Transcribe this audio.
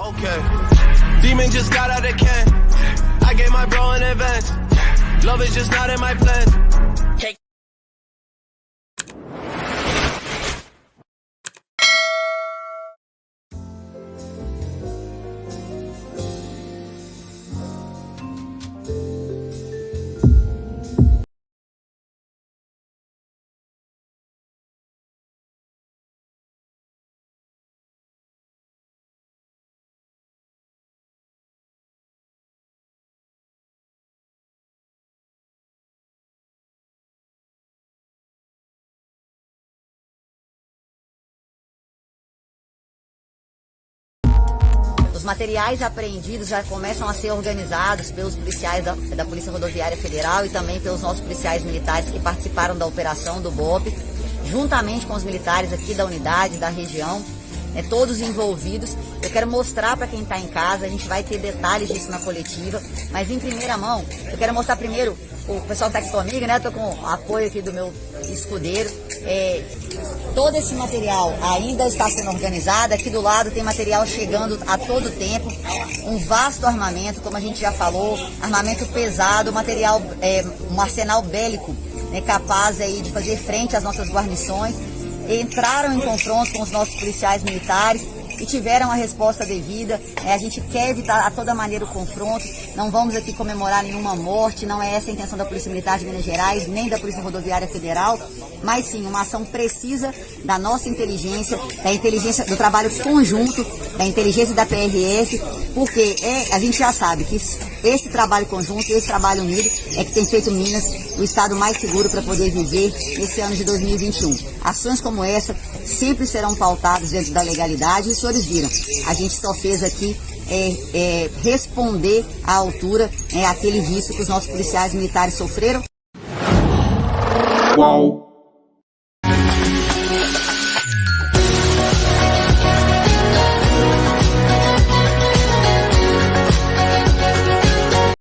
Okay. Demon just got out of can. I gave my bro an advance. Love is just not in my plans. Os materiais apreendidos já começam a ser organizados pelos policiais da Polícia Rodoviária Federal e também pelos nossos policiais militares que participaram da operação do BOPE, juntamente com os militares aqui da unidade, da região, todos envolvidos. Eu quero mostrar para quem está em casa, a gente vai ter detalhes disso na coletiva, mas em primeira mão, eu quero mostrar primeiro o pessoal que está aqui comigo, né? Estou com o apoio aqui do meu escudeiro. Todo esse material ainda está sendo organizado. Aqui do lado tem material chegando a todo tempo. Um vasto armamento, como a gente já falou, armamento pesado, material, um arsenal bélico, né, capaz aí de fazer frente às nossas guarnições. Entraram em confronto com os nossos policiais militares e tiveram a resposta devida. A gente quer evitar a toda maneira o confronto, não vamos aqui comemorar nenhuma morte, não é essa a intenção da Polícia Militar de Minas Gerais, nem da Polícia Rodoviária Federal, mas sim uma ação precisa da nossa inteligência, da inteligência do trabalho conjunto, da inteligência da PRF, porque a gente já sabe que esse trabalho conjunto, esse trabalho unido é que tem feito Minas o estado mais seguro para poder viver esse ano de 2021. Ações como essa sempre serão pautadas dentro da legalidade e os senhores viram, a gente só fez aqui responder à altura aquele risco que os nossos policiais militares sofreram. Uau!